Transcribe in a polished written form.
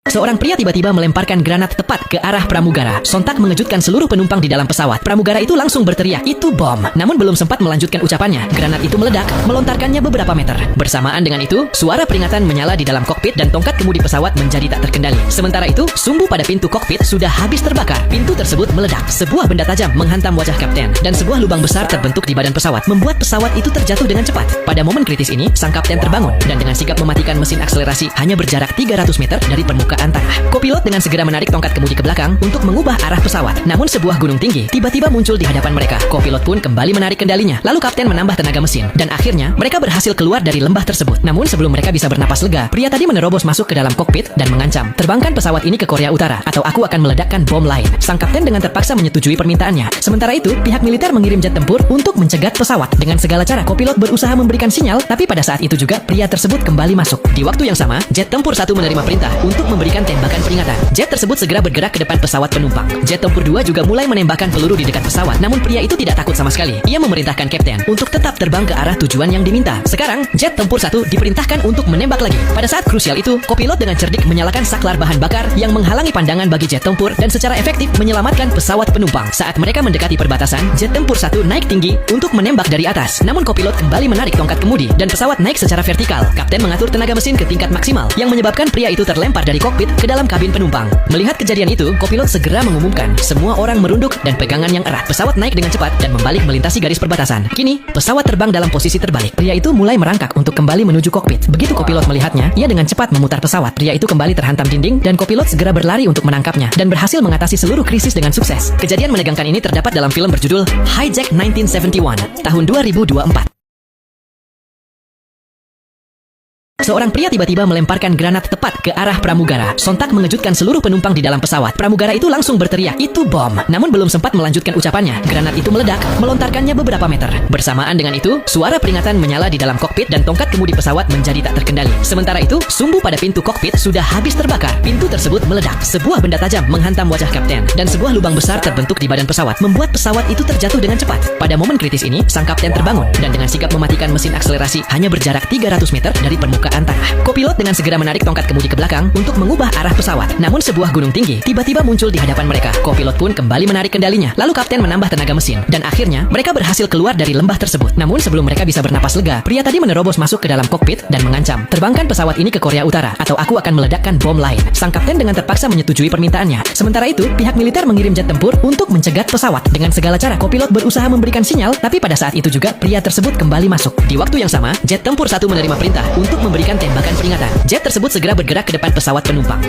Seorang pria tiba-tiba melemparkan granat tepat ke arah pramugara. Sontak mengejutkan seluruh penumpang di dalam pesawat. Pramugara itu langsung berteriak, "Itu bom!" Namun belum sempat melanjutkan ucapannya, granat itu meledak, melontarkannya beberapa meter. Bersamaan dengan itu, suara peringatan menyala di dalam kokpit dan tongkat kemudi pesawat menjadi tak terkendali. Sementara itu, sumbu pada pintu kokpit sudah habis terbakar. Pintu tersebut meledak. Sebuah benda tajam menghantam wajah kapten dan sebuah lubang besar terbentuk di badan pesawat, membuat pesawat itu terjatuh dengan cepat. Pada momen kritis ini, sang kapten terbangun dan dengan sigap mematikan mesin akselerasi hanya berjarak 300 meter dari permukaan tanah. Kopilot dengan segera menarik tongkat kemudi ke belakang untuk mengubah arah pesawat. Namun sebuah gunung tinggi tiba-tiba muncul di hadapan mereka. Kopilot pun kembali menarik kendalinya. Lalu kapten menambah tenaga mesin dan akhirnya mereka berhasil keluar dari lembah tersebut. Namun sebelum mereka bisa bernapas lega, pria tadi menerobos masuk ke dalam kokpit dan mengancam, "Terbangkan pesawat ini ke Korea Utara atau aku akan meledakkan bom lain." Sang kapten dengan terpaksa menyetujui permintaannya. Sementara itu, pihak militer mengirim jet tempur untuk mencegat pesawat. Dengan segala cara, kopilot berusaha memberikan sinyal, tapi pada saat itu juga pria tersebut kembali masuk. Di waktu yang sama, jet tempur 1 menerima perintah untuk memberikan tembakan peringatan. Jet tersebut segera bergerak ke depan pesawat penumpang. Jet tempur 2 juga mulai menembakkan peluru di dekat pesawat. Namun pria itu tidak takut sama sekali. Ia memerintahkan kapten untuk tetap terbang ke arah tujuan yang diminta. Sekarang, jet tempur 1 diperintahkan untuk menembak lagi. Pada saat krusial itu, kopilot dengan cerdik menyalakan saklar bahan bakar yang menghalangi pandangan bagi jet tempur dan secara efektif menyelamatkan pesawat penumpang. Saat mereka mendekati perbatasan, jet tempur 1 naik tinggi untuk menembak dari atas. Namun kopilot kembali menarik tongkat kemudi dan pesawat naik secara vertikal. Kapten mengatur tenaga mesin ke tingkat maksimal yang menyebabkan pria itu terlempar dari kokpit ke dalam kabin penumpang. Melihat kejadian itu, kopilot segera mengumumkan. Semua orang merunduk dan pegangan yang erat. Pesawat naik dengan cepat dan membalik melintasi garis perbatasan. Kini, pesawat terbang dalam posisi terbalik. Pria itu mulai merangkak untuk kembali menuju kokpit. Begitu kopilot melihatnya, ia dengan cepat memutar pesawat. Pria itu kembali terhantam dinding dan kopilot segera berlari untuk menangkapnya dan berhasil mengatasi seluruh krisis dengan sukses. Kejadian menegangkan ini terdapat dalam film berjudul Hijack 1971 tahun 2024. Seorang pria tiba-tiba melemparkan granat tepat ke arah pramugara. Sontak mengejutkan seluruh penumpang di dalam pesawat. Pramugara itu langsung berteriak, "Itu bom!" Namun belum sempat melanjutkan ucapannya, granat itu meledak, melontarkannya beberapa meter. Bersamaan dengan itu, suara peringatan menyala di dalam kokpit dan tongkat kemudi pesawat menjadi tak terkendali. Sementara itu, sumbu pada pintu kokpit sudah habis terbakar. Pintu tersebut meledak. Sebuah benda tajam menghantam wajah kapten dan sebuah lubang besar terbentuk di badan pesawat, membuat pesawat itu terjatuh dengan cepat. Pada momen kritis ini, sang kapten terbangun dan dengan sigap mematikan mesin akselerasi hanya berjarak 300 meter dari permukaan tanah. Kopilot dengan segera menarik tongkat kemudi ke belakang untuk mengubah arah pesawat. Namun sebuah gunung tinggi tiba-tiba muncul di hadapan mereka. Kopilot pun kembali menarik kendalinya. Lalu kapten menambah tenaga mesin dan akhirnya mereka berhasil keluar dari lembah tersebut. Namun sebelum mereka bisa bernapas lega, pria tadi menerobos masuk ke dalam kokpit dan mengancam, "Terbangkan pesawat ini ke Korea Utara atau aku akan meledakkan bom lain." Sang kapten dengan terpaksa menyetujui permintaannya. Sementara itu, pihak militer mengirim jet tempur untuk mencegat pesawat. Dengan segala cara, kopilot berusaha memberikan sinyal, tapi pada saat itu juga pria tersebut kembali masuk. Di waktu yang sama, jet tempur 1 menerima perintah untuk memberikan tembakan peringatan. Jet tersebut segera bergerak ke depan pesawat penumpang.